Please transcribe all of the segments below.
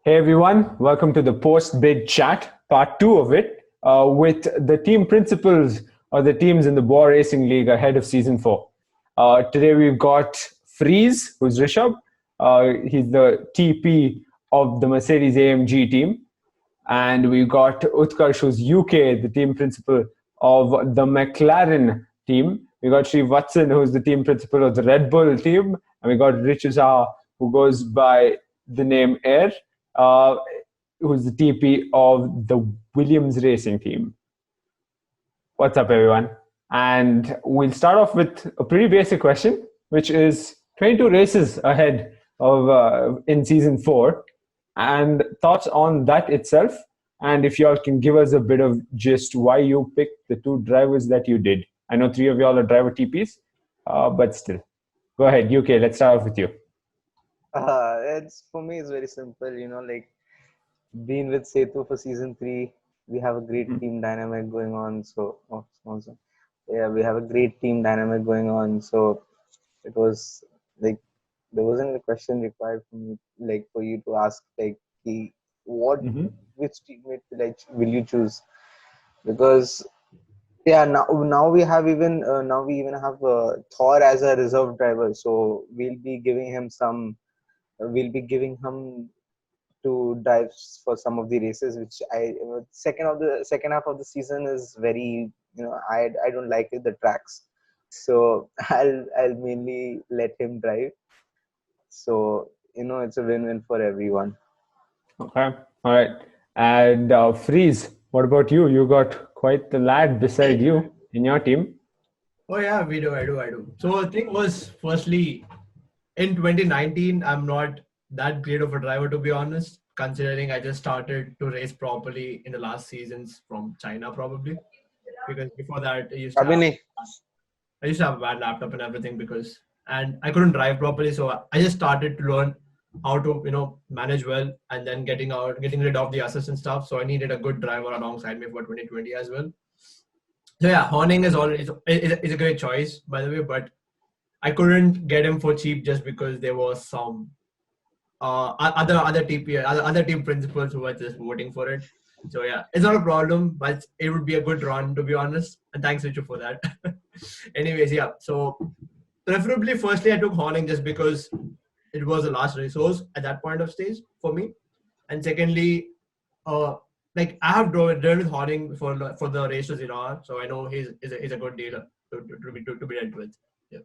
Hey everyone, welcome to the post bid chat, part two of it, with the team principals of the teams in the Bwoah Racing League ahead of season 4. Today we've got Freeze, who's Rishabh. He's the TP of the Mercedes AMG team. And we've got Utkarsh, who's UK, the team principal of the McLaren team. We got Sri Watson, who's the team principal of the Red Bull team. And we got Richuza, who goes by the name Air, uh, who's the TP of the Williams Racing team. What's up, everyone? And we'll start off with a pretty basic question, which is 22 races ahead of in season 4, and thoughts on that itself. And if y'all can give us a bit of just why you picked the two drivers that you did. I know 3 of y'all are driver TPs, but still. Go ahead, UK. Let's start off with you. It's for me. It's very simple. Like being with Setu for season 3, we have a great team dynamic going on. So, also, yeah, we have a great team dynamic going on. So, it was like there wasn't a question required for me, like for you to ask, like, what, which teammate will you choose? Because yeah, now we have even now we even have Thor as a reserve driver. So we'll be giving him to drive for some of the races, which second half of the season is very, I don't like it, the tracks. So I'll mainly let him drive. So it's a win-win for everyone. Okay. All right. And Freeze, what about you? You got quite the lad beside you in your team. Oh yeah, we do. I do. So the thing was, firstly, in 2019, I'm not that great of a driver, to be honest, considering I just started to race properly in the last seasons from China, probably. Because before that, I used to have a bad laptop and everything and I couldn't drive properly. So I just started to learn how to, manage well, and then getting rid of the assistant stuff. So I needed a good driver alongside me for 2020 as well. So yeah, Horning is always is a great choice, by the way, but I couldn't get him for cheap just because there was some other team principals who were just voting for it. So yeah, it's not a problem, but it would be a good run, to be honest. And thanks, Richu, for that. Anyways, yeah. So preferably, firstly, I took Horning just because it was the last resource at that point of stage for me. And secondly, like I have driven with Horning for the race to 0 hour, so I know he's a good dealer to be dealt with. Yeah.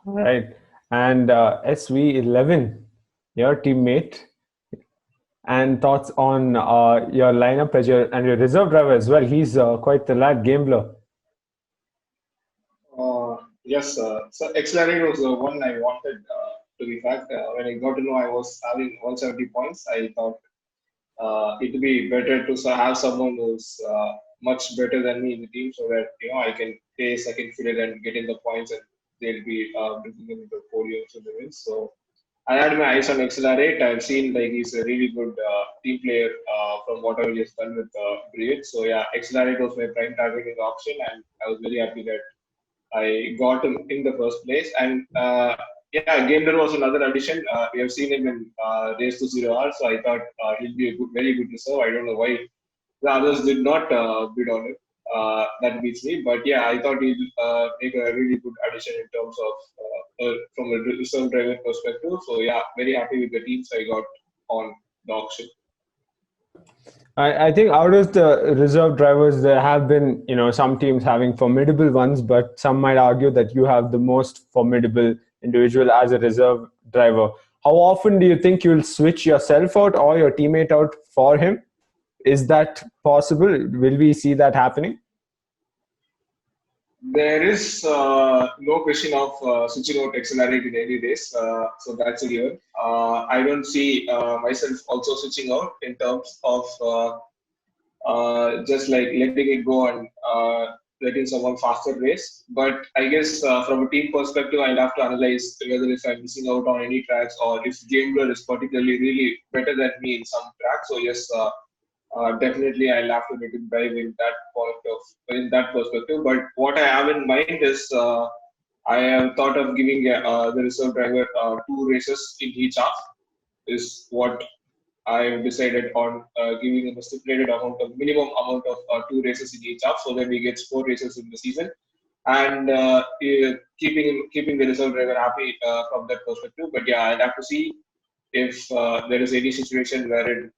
All right. And SV11, your teammate, and thoughts on your lineup as and your reserve driver as well. He's quite the lad gambler. Yes, so Accelerate was the one I wanted, to be fact. When I got to know I was having 170 points, I thought it would be better to have someone who's much better than me in the team, so that I can play second fiddle and get in the points, and they'll be bringing them into podiums and the wins. So I had my eyes on Accelerate. I've seen like he's a really good team player from whatever he has done with Bridge. So yeah, Accelerate was my prime target in the auction, and I was very happy that I got him in the first place. And yeah, Gamer was another addition. We have seen him in Race to 0 hours, so I thought he'll be a very good reserve. I don't know why the others did not bid on it. That beats me. But yeah, I thought he'll make a really good addition in terms of from a reserve driver perspective. So yeah, very happy with the teams I got on the auction. I think out of the reserve drivers, there have been, some teams having formidable ones, but some might argue that you have the most formidable individual as a reserve driver. How often do you think you'll switch yourself out or your teammate out for him? Is that possible? Will we see that happening? There is no question of switching out Accelerate in any race, so that's a given. I don't see myself also switching out in terms of just like letting it go and letting someone faster race. But I guess from a team perspective, I'll have to analyze whether if I'm missing out on any tracks or if Gambler is particularly really better than me in some tracks. So yes, definitely I'll have to let him drive in that perspective. But what I have in mind is I have thought of giving the reserve driver 2 races in each half. is what I've decided on giving him a stipulated amount of minimum amount of 2 races in each half, so that he gets 4 races in the season, and keeping the reserve driver happy from that perspective. But yeah, I'd have to see if there is any situation wherein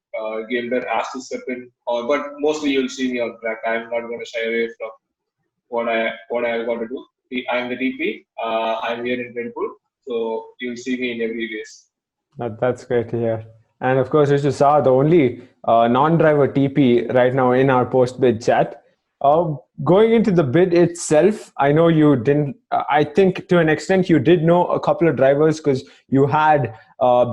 Gilder has to step in, but mostly you'll see me on track. I'm not going to shy away from what I got to do. I'm the DP. I'm here in Red Bull, so you'll see me in every race. That's great to hear. And of course, as you saw, the only non-driver TP right now in our post-bid chat. Going into the bid itself, I know you didn't. I think to an extent you did know a couple of drivers because you had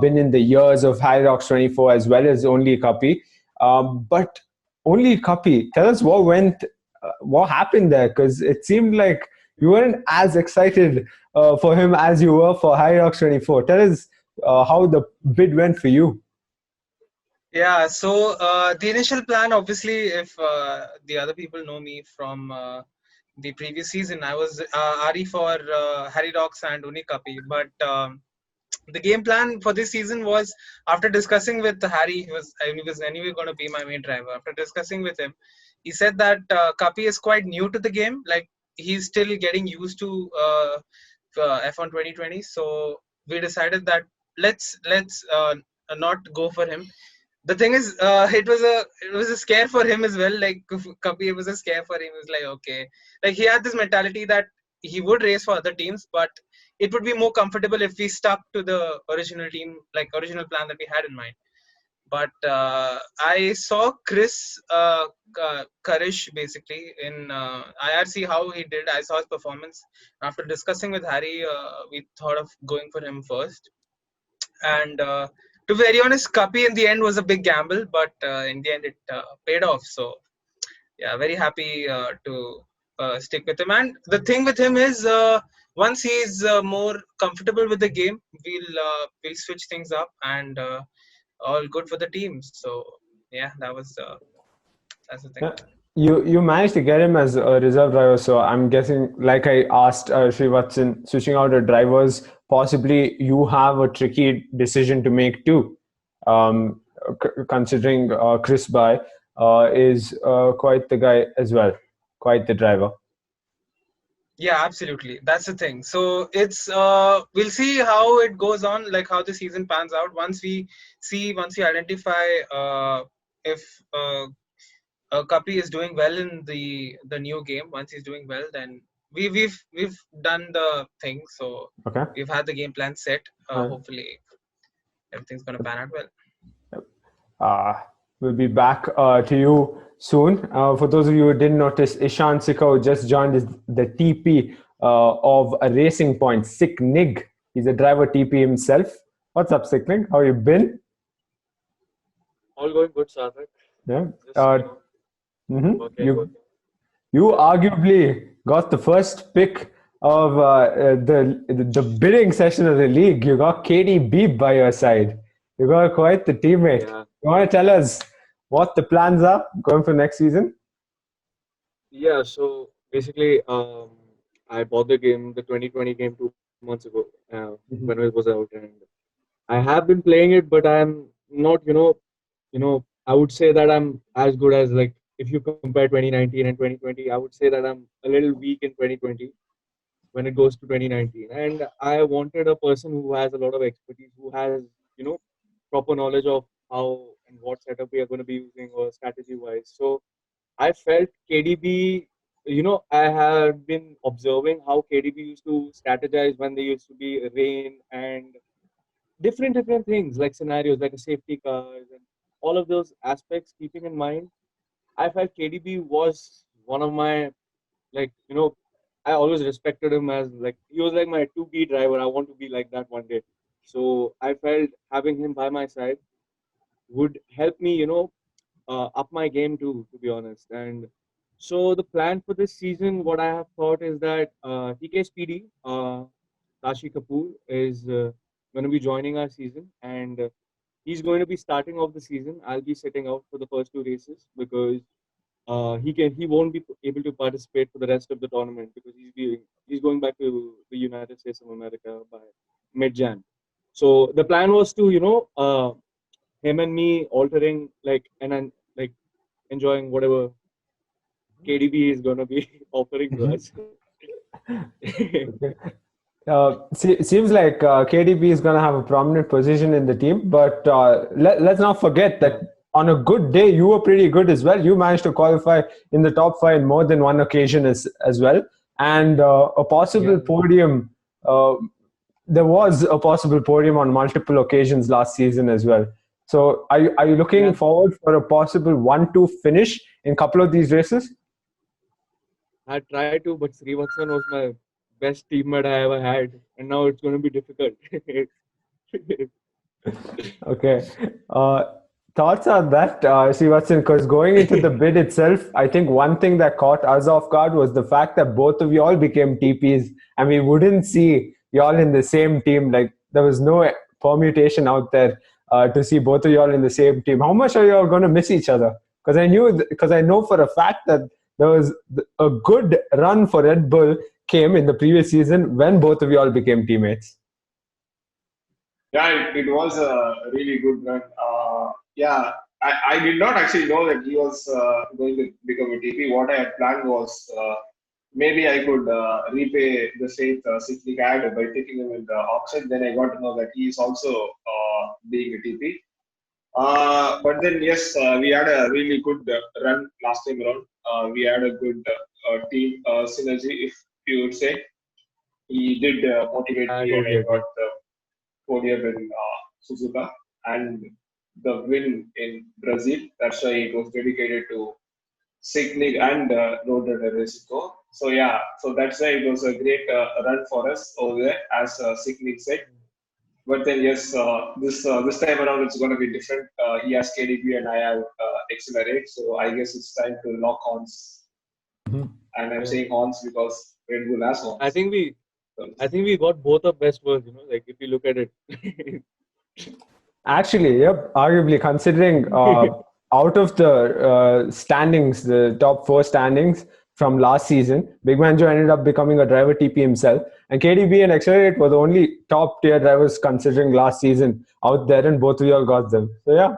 been in the years of High Rocks 24 as well as only Cuppy. But only Cuppy, tell us what happened there, because it seemed like you weren't as excited for him as you were for High Rocks 24. Tell us how the bid went for you. Yeah, so the initial plan, obviously, if the other people know me from the previous season, I was RE for Harry Rocks and Unikapi. But the game plan for this season was, after discussing with Harry, he was anyway going to be my main driver. After discussing with him, he said that Kapi is quite new to the game. Like, he's still getting used to F1 2020. So we decided that let's not go for him. The thing is, it was a scare for him as well. Like, Kapi, it was a scare for him. He was like, okay, like, he had this mentality that he would race for other teams, but it would be more comfortable if we stuck to the original team, like original plan that we had in mind. But I saw Chris Karish basically in IRC, how he did. I saw his performance. After discussing with Harry, we thought of going for him first. And to be very honest, Kapi in the end was a big gamble, but in the end it paid off. So yeah, very happy to stick with him. And the thing with him is, once he's more comfortable with the game, we'll switch things up, and all good for the team. So yeah, that's the thing. Yeah. You managed to get him as a reserve driver, so I'm guessing, like I asked Srivatsan, switching out the drivers, possibly you have a tricky decision to make too, considering Chris Bai is quite the guy as well, quite the driver. Yeah, absolutely. That's the thing. So it's we'll see how it goes on, like how the season pans out. Once we identify if Kapi is doing well in the new game. Once he's doing well, then we've done the thing. So Okay. we've had the game plan set. Right. Hopefully everything's gonna pan out well. We'll be back to you soon. For those of you who didn't notice, Ishan Sikau just joined as the TP of a Racing Point, Sick Nig. He's a driver TP himself. What's up, Sick Nig? How you been? All going good, Sarthak. Yeah. Just, You working. arguably got the first pick of the bidding session of the league. You got KDB by your side. You got quite the teammate. Yeah. You want to tell us what the plans are going for next season? Yeah, so basically, I bought the 2020 game 2 months ago, when it was out, and I have been playing it, but I'm not, I would say that I'm as good as, like, if you compare 2019 and 2020, I would say that I'm a little weak in 2020 when it goes to 2019. And I wanted a person who has a lot of expertise, who has, proper knowledge of how and what setup we are going to be using or strategy wise. So I felt KDB, I have been observing how KDB used to strategize when there used to be rain and different things, like scenarios, like a safety cars and all of those aspects. Keeping in mind, I felt KDB was one of my, like, I always respected him as, like, he was like my 2B driver. I want to be like that one day. So I felt having him by my side would help me, up my game too, to be honest. And so the plan for this season, what I have thought is that TK Speedy, Tashi Kapoor, is going to be joining our season, and he's going to be starting off the season. I'll be sitting out for the first 2 races because he won't be able to participate for the rest of the tournament because he's going back to the United States of America by mid-Jan. So the plan was to, him and me altering and then enjoying whatever KDB is gonna be offering to us. Okay. Seems like KDB is going to have a prominent position in the team, but let's not forget that on a good day, you were pretty good as well. You managed to qualify in the top five in more than one occasion as well. And a possible podium, there was a possible podium on multiple occasions last season as well. So are you looking forward for a possible 1-2 finish in a couple of these races? I tried to, but Srivatsan was my best teammate I ever had, and now it's going to be difficult. Okay. Thoughts on that, Srivatsan? Because going into the bid itself, I think one thing that caught us off guard was the fact that both of you all became TPs, and we wouldn't see y'all in the same team. Like there was no permutation out there to see both of y'all in the same team. How much are y'all going to miss each other? Because I know for a fact that there was a good run for Red Bull came in the previous season when both of y'all became teammates. Yeah, it was a really good run. I did not actually know that he was going to become a TP. What I had planned was maybe I could repay the faith Siklik had by taking him in the auction. Then I got to know that he is also being a TP. But then, yes, we had a really good run last time around. We had a good team synergy, if you would say. He did motivate I me, and totally I agree. got the podium in Suzuka and the win in Brazil. That's why it was dedicated to Signig and RoadRunnerRacingCo. So yeah, so that's why it was a great run for us over there, as Signig said. But then yes, this time around it's going to be different. He has KDB and I have Accelerate. So I guess it's time to lock horns. Mhm. And I'm saying horns because Red Bull has horns. I think we got both our best words. If you look at it. Actually, yep. Arguably, considering out of the standings, the top four standings from last season, Big Manjo ended up becoming a driver TP himself, and KDB and Accelerate were the only top tier drivers considering last season out there, and both of y'all got them. So yeah,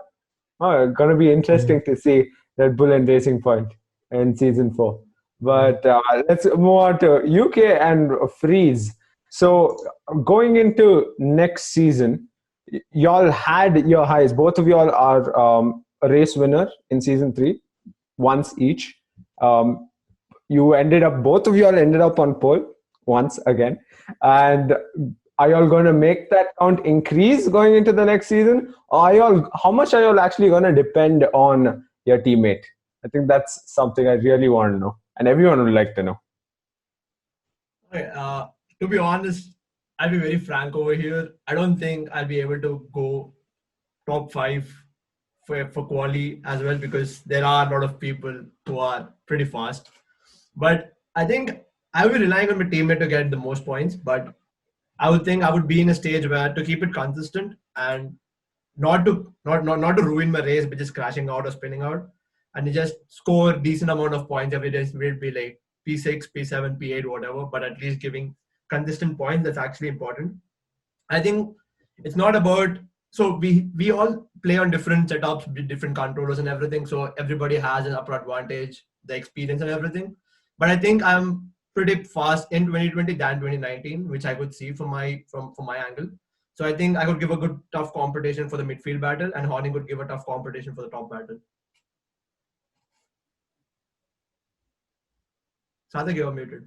gonna be interesting to see Red Bull and Racing Point in season 4. But let's move on to UK and Freeze. So going into next season, y'all had your highs. Both of y'all are a race winner in season 3, once each. Um, both of y'all ended up on pole once again. And are y'all going to make that count increase going into the next season? Or how much are y'all actually going to depend on your teammate? I think that's something I really want to know, and everyone would like to know. Okay, to be honest, I'll be very frank over here. I don't think I'll be able to go top 5 for quali as well, because there are a lot of people who are pretty fast. But I think I will be relying on my teammate to get the most points. But I would think I would be in a stage where to keep it consistent and not to ruin my race by just crashing out or spinning out, and just score decent amount of points every day. Will be like P6, P7, P8, whatever, but at least giving consistent points. That's actually important. I think it's not about, so we all play on different setups with different controllers and everything, so everybody has an upper advantage, the experience and everything. But I think I'm pretty fast in 2020 than 2019, which I could see from my angle. So I think I could give a good tough competition for the midfield battle, and Horning would give a tough competition for the top battle. Sathak, you're muted.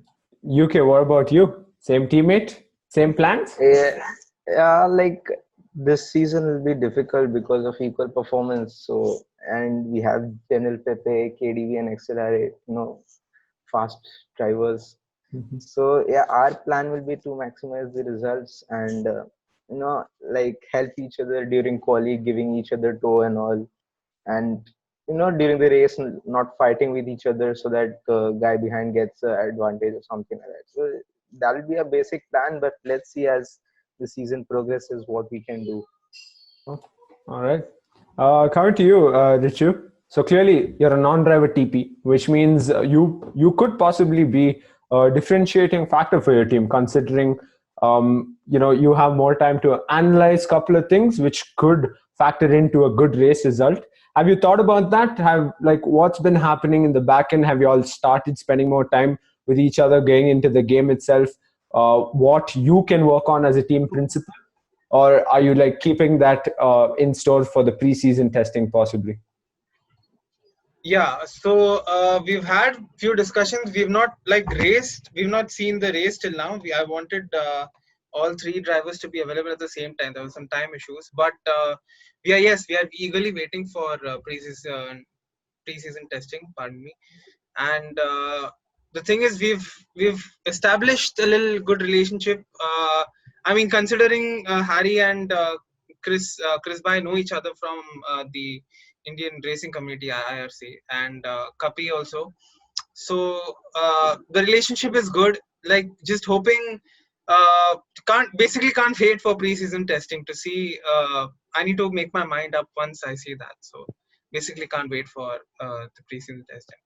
UK, what about you? Same teammate? Same plans? Yeah, like this season will be difficult because of equal performance. So, and we have General Pepe, KDV, and Accelerate, fast drivers. So yeah, our plan will be to maximize the results and like help each other during quali, giving each other toe and all, and during the race not fighting with each other so that the guy behind gets an advantage or something like that. So that will be a basic plan, but let's see as the season progresses what we can do. All right. Coming to you, Richu. So clearly, you're a non-driver TP, which means you could possibly be a differentiating factor for your team, considering you have more time to analyze a couple of things which could factor into a good race result. Have you thought about that? Have like what's been happening in the back end? Have you all started spending more time with each other going into the game itself? What you can work on as a team principal, or are you like keeping that in store for the preseason testing possibly? Yeah, so we've had few discussions. We've not like raced. We've not seen the race till now. I wanted all three drivers to be available at the same time. There were some time issues, but we are eagerly waiting for preseason testing. Pardon me. And the thing is, we've established a little good relationship. I mean, considering Harry and Chris Bhai know each other from the Indian racing community IRC and Kapi also. So the relationship is good. Like just hoping. Can't wait for preseason testing to see. I need to make my mind up once I see that. So basically can't wait for the preseason testing.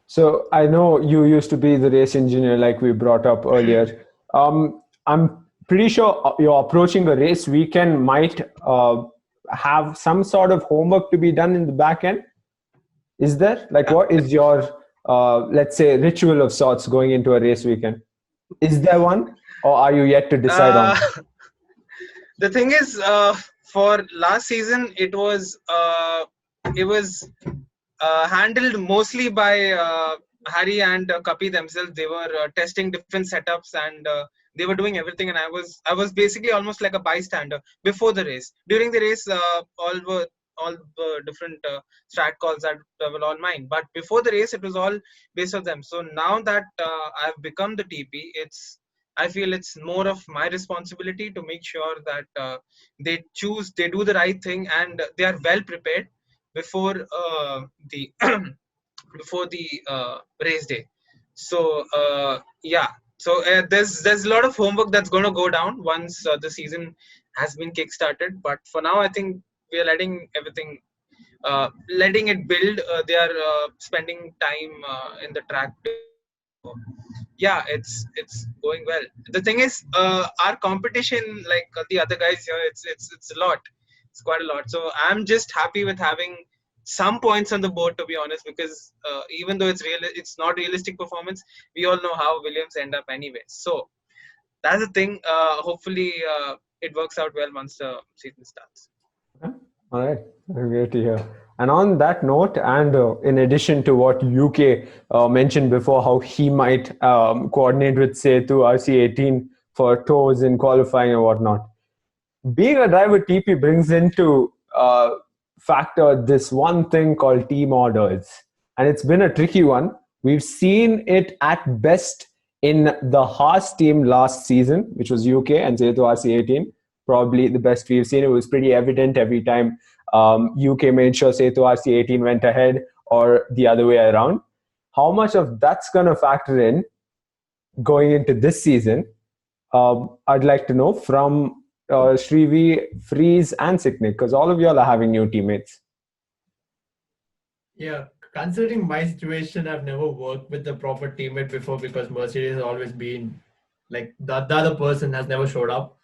So I know you used to be the race engineer, like we brought up earlier. I'm pretty sure you're approaching a race weekend might have some sort of homework to be done in the back end. Is there? Like, what is your, let's say, ritual of sorts going into a race weekend? Is there one, or are you yet to decide on? Uh, the thing is, for last season, it was handled mostly by Harry and Kapi themselves. They were testing different setups and they were doing everything, and I was basically almost like a bystander before the race. During the race, all different strat calls that were all mine. But before the race, it was all based on them. So now that I've become the TP, I feel it's more of my responsibility to make sure that they do the right thing, and they are well prepared before the before the race day. So yeah, so there's a lot of homework that's going to go down once the season has been kick-started. But for now, I think we are letting it build. They are spending time in the track. So, yeah, it's going well. The thing is, our competition, like the other guys here, it's a lot. It's quite a lot. So I'm just happy with having some points on the board, to be honest, because even though it's not realistic performance. We all know how Williams end up anyway. So that's the thing. Hopefully, it works out well once the season starts. Okay. All right, great to hear. And on that note, and in addition to what UK mentioned before, how he might coordinate with Setu RC18 for toes in qualifying and whatnot, being a driver TP brings into factor this one thing called team orders, and it's been a tricky one. We've seen it at best in the Haas team last season, which was UK and Setu RC18. Probably the best we've seen. It was pretty evident every time UK made sure Setu RC18 went ahead, or the other way around. How much of that's going to factor in going into this season? I'd like to know from Shrivi, Freeze, and Siknik, because all of y'all are having new teammates. Yeah, considering my situation, I've never worked with a proper teammate before because Mercedes has always been like the other person has never showed up.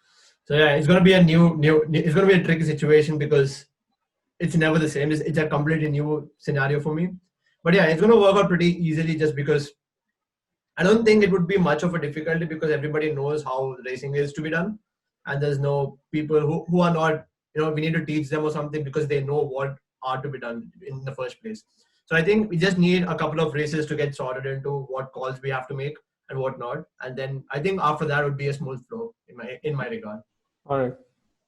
So yeah, it's gonna be it's gonna be a tricky situation because it's never the same. It's a completely new scenario for me. But yeah, it's gonna work out pretty easily just because I don't think it would be much of a difficulty because everybody knows how racing is to be done, and there's no people who are not, we need to teach them or something because they know what are to be done in the first place. So I think we just need a couple of races to get sorted into what calls we have to make and what not, and then I think after that would be a smooth flow in my regard. All right.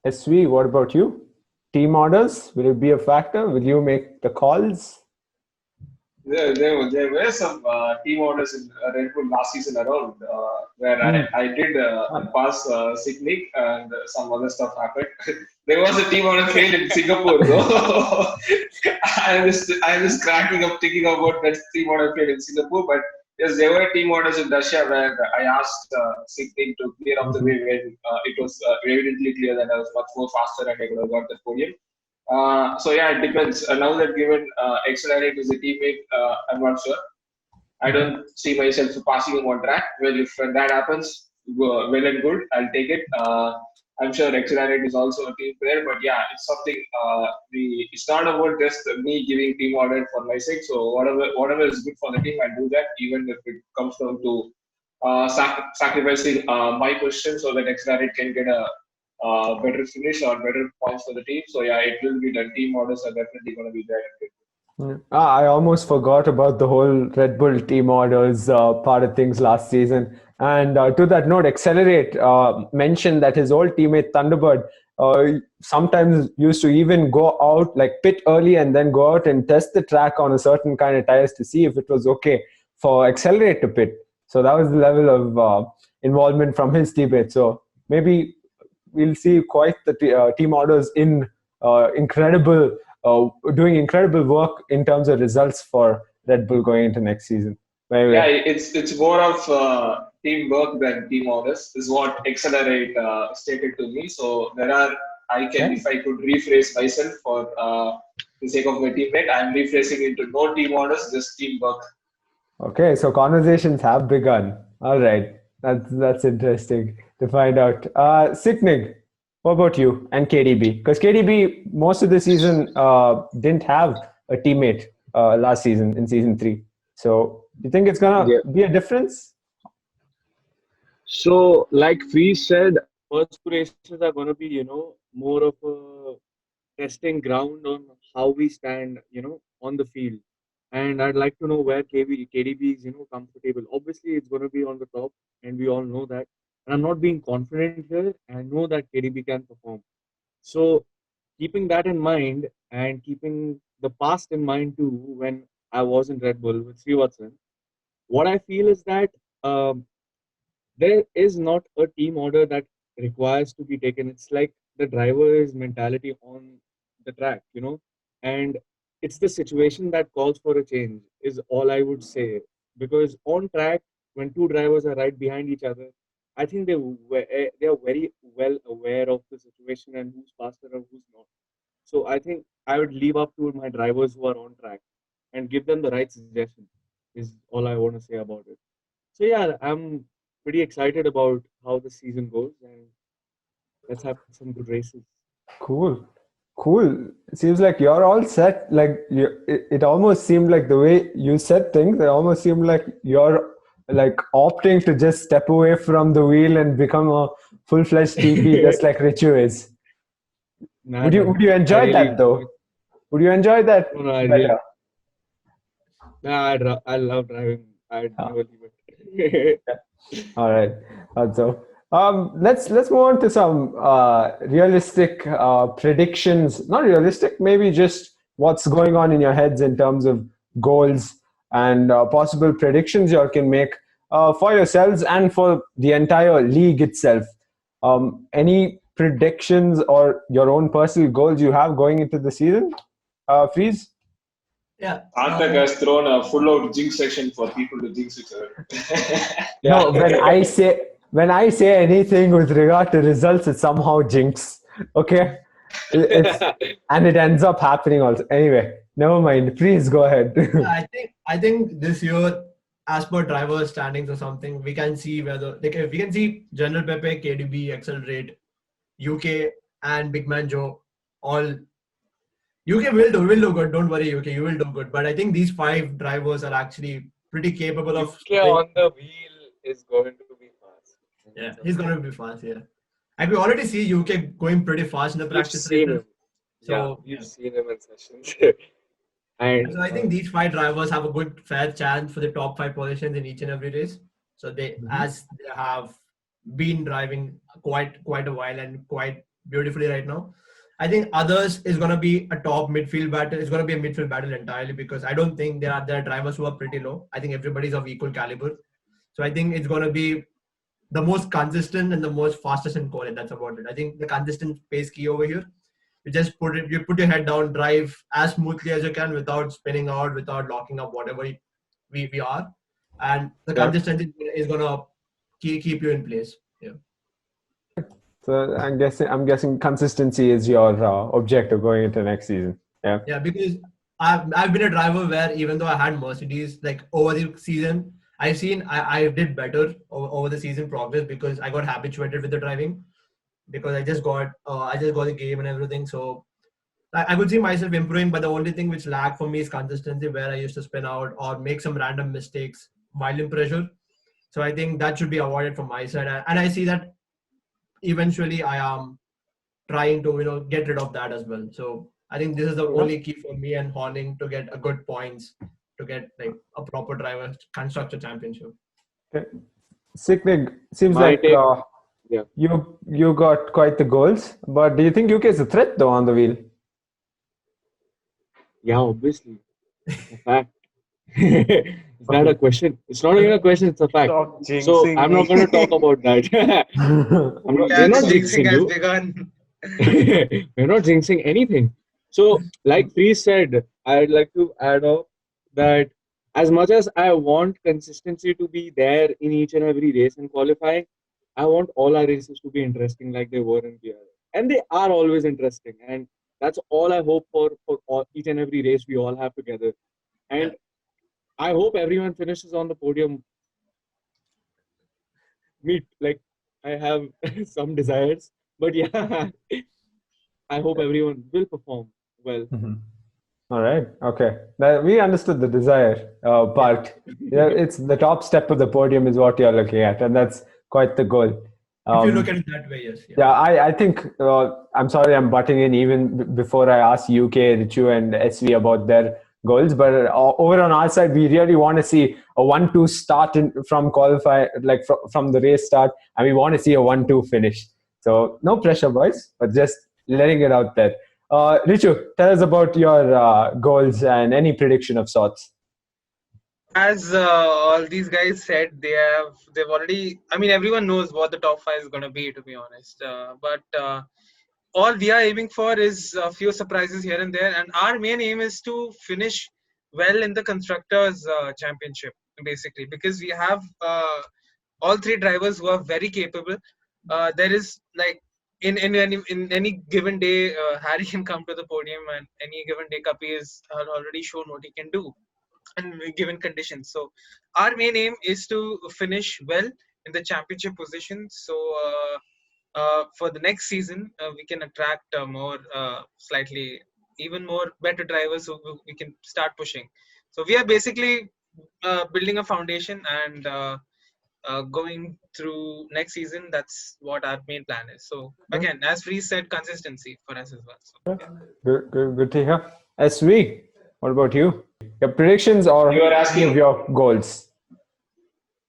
SV, what about you? Team orders, will it be a factor? Will you make the calls? There were some team orders in Red Bull last season around where I did pass Signic and some other stuff happened. There was a team order failed in Singapore though. I'm just cracking up thinking about that team order failed in Singapore. But yes, there were team orders in Russia where I asked Signic to clear up the way when it was evidently clear that I was much more faster and I could have got the podium. So yeah, it depends. Now that given Accelerate is a teammate, I'm not sure. I don't see myself passing him on track. Well, if that happens, well and good. I'll take it. I'm sure Accelerate is also a team player, but yeah, it's something. It's not about just me giving team order for my sake. So whatever is good for the team, I do that, even if it comes down to sacrificing my position so that Accelerate can get a better finish or better points for the team. So yeah, it will be the team orders are definitely going to be there. I almost forgot about the whole Red Bull team orders part of things last season. And to that note, Accelerate mentioned that his old teammate Thunderbird sometimes used to even go out, like pit early and then go out and test the track on a certain kind of tires to see if it was okay for Accelerate to pit. So that was the level of involvement from his teammate. So maybe we'll see quite the team orders in incredible doing incredible work in terms of results for Red Bull going into next season. Yeah, it's more of teamwork than team orders, is what Accelerate stated to me. So if I could rephrase myself for the sake of my teammate, I'm rephrasing into no team orders, just teamwork. Okay, so conversations have begun. All right, that's interesting to find out. Siknig, what about you and KDB? Because KDB most of the season didn't have a teammate last season in season 3. So you think it's gonna Yeah. be a difference? So, like we said, first two races are going to be, more of a testing ground on how we stand, on the field. And I'd like to know where KDB is, comfortable. Obviously, it's going to be on the top, and we all know that. And I'm not being confident here. I know that KDB can perform. So, keeping that in mind and keeping the past in mind too, when I was in Red Bull with Srivatsan, what I feel is that um, there is not a team order that requires to be taken. It's like the driver's mentality on the track, and it's the situation that calls for a change, is all I would say. Because on track, when two drivers are right behind each other, I think they are very well aware of the situation and who's faster and who's not. So I think I would leave up to my drivers who are on track and give them the right suggestion, is all I want to say about it. So yeah, I'm pretty excited about how the season goes, and let's have some good races. Cool. Cool. It seems like you're all set. It almost seemed like the way you said things, it almost seemed like you're like opting to just step away from the wheel and become a full-fledged TP, just like Richu is. Nah, Would you I enjoy that really, though? Would you enjoy that no, no, I better? really, nah, I love driving. I'd Ah, never leave it. yeah. All right. So let's move on to some realistic predictions. Not realistic, maybe just what's going on in your heads in terms of goals and possible predictions you can make for yourselves and for the entire league itself. Any predictions or your own personal goals you have going into the season? Freeze? Yeah. Artak has thrown a full out jinx section for people to jinx each other. Yeah. No, when I say anything with regard to results, it's somehow jinx. Okay, it's and it ends up happening also. Anyway, never mind. Please go ahead. I think this year, as per driver standings or something, we can see whether like if we can see General Pepe, KDB, Accelerate, UK, and Big Man Joe all. UK will do good. Don't worry, UK, you will do good. But I think these 5 drivers are actually pretty capable of. UK on the wheel is going to be fast. Yeah, he's going to be fast. Yeah, and we already see UK going pretty fast in the We've practice seen races. him. Yeah, So we've yeah. seen him in sessions. And So I think these 5 drivers have a good fair chance for the top 5 positions in each and every race. So as they have been driving quite a while and quite beautifully right now. I think others is gonna be a top midfield battle. It's gonna be a midfield battle entirely because I don't think there are drivers who are pretty low. I think everybody's of equal caliber. So I think it's gonna be the most consistent and the most fastest in quality. That's about it. I think the consistent pace key over here. You put your head down, drive as smoothly as you can without spinning out, without locking up whatever we are, and the yeah, consistency is gonna keep you in place. Yeah. So I'm guessing consistency is your objective going into next season. Yeah. Yeah, because I've been a driver where even though I had Mercedes like over the season, I did better over the season progress because I got habituated with the driving, because I just got the game and everything. So I could see myself improving, but the only thing which lacked for me is consistency, where I used to spin out or make some random mistakes while in pressure. So I think that should be avoided from my side, and I see that eventually I am trying to get rid of that as well. So I think this is the only key for me and Horning to get a good points to get like a proper driver constructor championship. Okay. Sicknig, seems My like take, yeah, you got quite the goals, but do you think UK is a threat though on the wheel? yeah, obviously, it's a fact. Is that a question? It's not even a question. It's a fact. Stop So jinxing I'm not going to talk me. about that. Yeah, We're the not jinxing jinxing has you. begun. We're not jinxing anything. So, like Free said, I'd like to add up that as much as I want consistency to be there in each and every race and qualifying, I want all our races to be interesting like they were in the other. And they are always interesting. And that's all I hope for each and every race we all have together. And I hope everyone finishes on the podium. Meet like I have some desires, but yeah, I hope everyone will perform well. All right. Okay. We understood the desire part. Yeah, it's the top step of the podium is what you're looking at, and that's quite the goal. If you look at it that way, yes. Yeah, I think I'm sorry I'm butting in even before I ask UK, Richu, and SV about their goals. But over on our side, we really want to see a 1-2 start from qualify, like from the race start, and we want to see a 1-2 finish. So no pressure, boys, but just letting it out there. Richu, tell us about your goals and any prediction of sorts. As all these guys said, they've already. I mean, everyone knows what the top five is going to be, to be honest. But all we are aiming for is a few surprises here and there, and our main aim is to finish well in the constructors championship, basically, because we have all three drivers who are very capable. There is like in any given day, Harry can come to the podium, and any given day, Kapi has already shown what he can do and given conditions. So our main aim is to finish well in the championship position. So for the next season, we can attract more, slightly even more better drivers who we can start pushing. So we are basically building a foundation and going through next season. That's what our main plan is. So again, as Free said, consistency for us as well. So, yeah. Good to hear. SV, what about you? Your predictions or You are any of asking. your goals?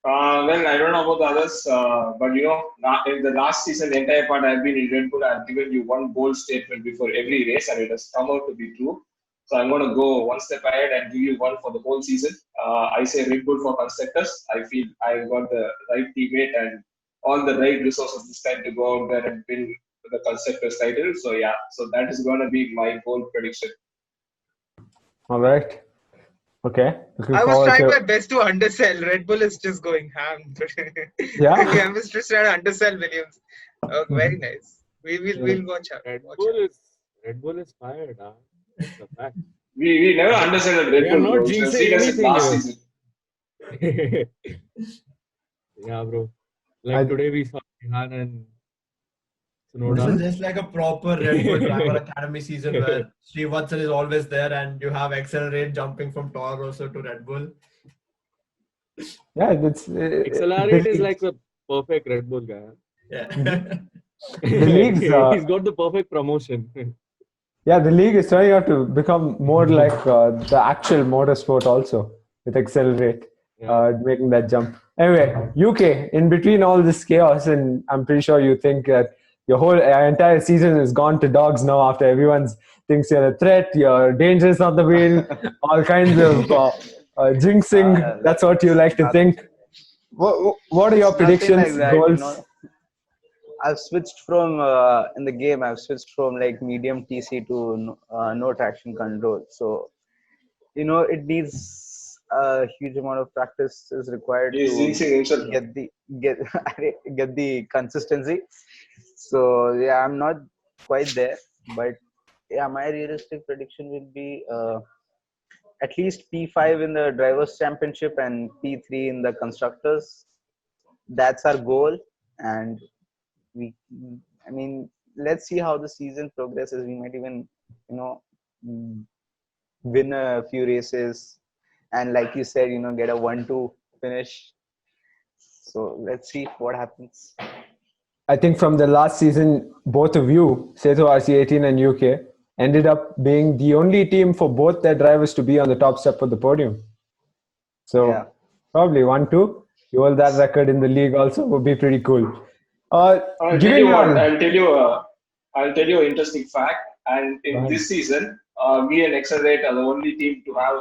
Well, I don't know about the others, but in the last season, the entire part I've been in Red Bull, I've given you one bold statement before every race, and it has come out to be true. So I'm going to go one step ahead and give you one for the whole season. I say Red Bull for constructors. I feel I got the right teammate and all the right resources this time to go out there and win the constructors title. So yeah, so that is going to be my bold prediction. All right. Okay. Looking I was forward trying my to. best to undersell. Red Bull is just going ham today. Yeah. I was just trying to undersell Williams. Oh, very nice. We'll watch out. Red Watch Bull out. is Red Bull is fired. It's a fact. We never understood Red We are Bull, not bro. You should have jinxing seen us in anything last here. season. Yeah, bro. Like today we saw Rihan and This Sonoda. is just like a proper Red Bull Driver Academy season where Srivatsan is always there and you have Accelerate jumping from Toro Rosso to Red Bull. Yeah, it's Accelerate is like the perfect Red Bull guy. Yeah. the leagues. He's got the perfect promotion. Yeah, the league is turning out to become more like the actual motorsport also with Accelerate, making that jump. Anyway, UK, in between all this chaos, and I'm pretty sure you think that your whole entire season is gone to dogs now after everyone's thinks you're a threat, you're dangerous on the wheel, all kinds of jinxing. That's what you like to think. What are your It's nothing like predictions, that, goals? I've switched from in the game. I've switched from like medium TC to no traction control. So it needs a huge amount of practice is required He's to jinxing himself. get get the consistency. So yeah, I'm not quite there, but yeah, my realistic prediction will be at least P5 in the Drivers' Championship and P3 in the Constructors. That's our goal, and we, I mean, let's see how the season progresses. We might even, win a few races, and like you said, get a 1-2 finish. So let's see what happens. I think from the last season, both of you, Seto RC18 and UK, ended up being the only team for both their drivers to be on the top step of the podium. So Yeah. probably 1-2. You hold that record in the league also would be pretty cool. I'll tell you what. I'll tell you an interesting fact. And in this season, me and Accelerate are the only team to have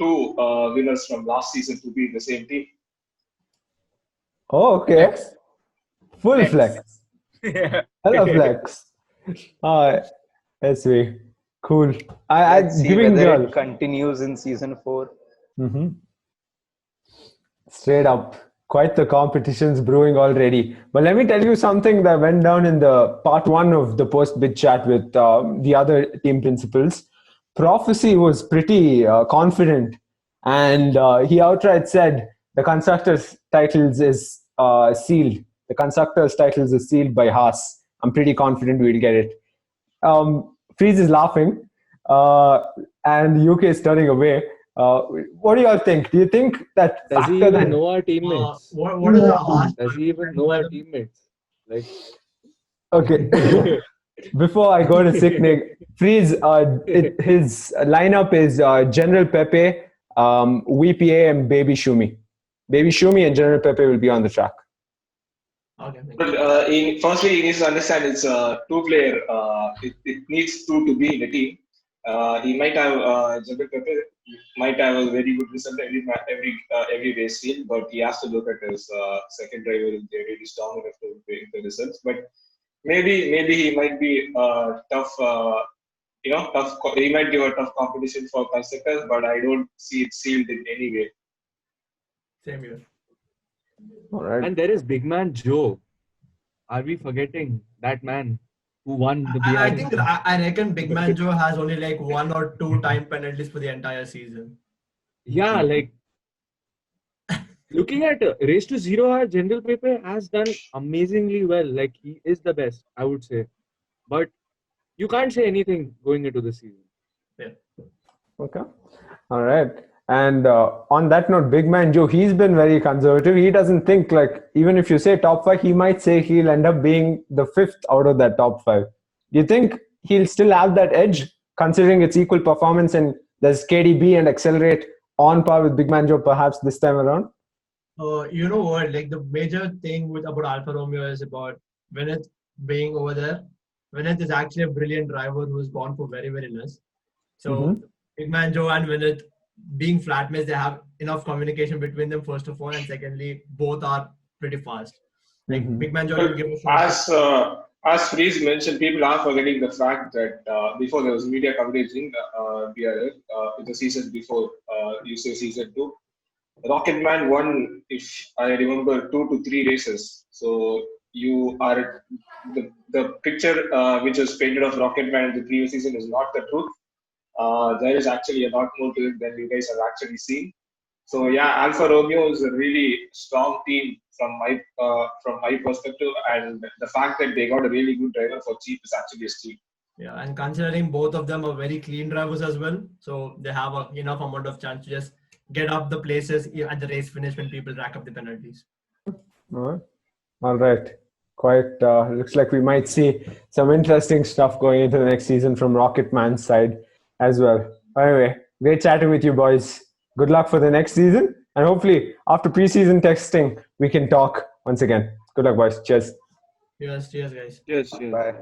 two winners from last season to be in the same team. Oh, okay. Flex. Full flex. Yeah. Hello, flex. That's way cool. Let's see giving whether y'all it continues in season 4. straight up, quite the competition's brewing already. But let me tell you something that went down in the part 1 of the post-bid chat with the other team principals. Prophecy was pretty confident, and he outright said the constructors' titles is sealed. The constructors' titles is sealed by Haas. I'm pretty confident we'll get it. Freeze is laughing, and UK is turning away. What do you all think? Do you think that Does he factor even that know our teammates? What is the Haas? Does he even know our teammates? Like, okay? Before I go to Sicknick, Freeze, his lineup is General Pepe, VPA, and Baby Shumi. Baby Shumi and General Pepe will be on the track. Okay. But firstly, he needs to understand it's a two-player. It needs two to be in a team. He might have Jabir Pepe might have a very good result every race field, but he has to look at his second driver if they're really strong enough to bring the results. But maybe he might be tough. Tough. He might give a tough competition for constructors, but I don't see it sealed in any way. Same here. All right. and there is Big Man Joe. Are we forgetting that man who won the I BRM? think I reckon Big Man Joe has only like 1 or 2 time penalties for the entire season. Yeah, like looking at Race to Zero Hour, General Pepe has done amazingly well. Like he is the best, I would say. But you can't say anything going into the season. Yeah. Okay. All right. And on that note, Big Man Joe, he's been very conservative. He doesn't think like, even if you say top 5, he might say he'll end up being the 5th out of that top 5. Do you think he'll still have that edge, considering it's equal performance and there's KDB and Accelerate on par with Big Man Joe perhaps this time around? You know what? Like the major thing about Alfa Romeo is about Vinith being over there. Vinith is actually a brilliant driver who's gone for very, very less. So Big Man Joe and Vinith being flatmates, they have enough communication between them, first of all, and secondly, both are pretty fast. Like Big Man Joe can give a shot. As Freeze mentioned, people are forgetting the fact that before there was media coverage in BRL, the season before, you say season 2, Rocketman won, if I remember, 2 to 3 races. So you are the picture which was painted of Rocketman in the previous season is not the truth. There is actually a lot more to it than you guys have actually seen. So yeah, Alfa Romeo is a really strong team from my perspective, and the fact that they got a really good driver for cheap is actually a steal. Yeah, and considering both of them are very clean drivers as well, so they have enough amount of chance to just get up the places at the race finish when people rack up the penalties. All right. Quite looks like we might see some interesting stuff going into the next season from Rocketman's side as well. Anyway, great chatting with you boys. Good luck for the next season, and hopefully after preseason testing we can talk once again. Good luck, boys. Cheers. Cheers, guys. Yes. Bye.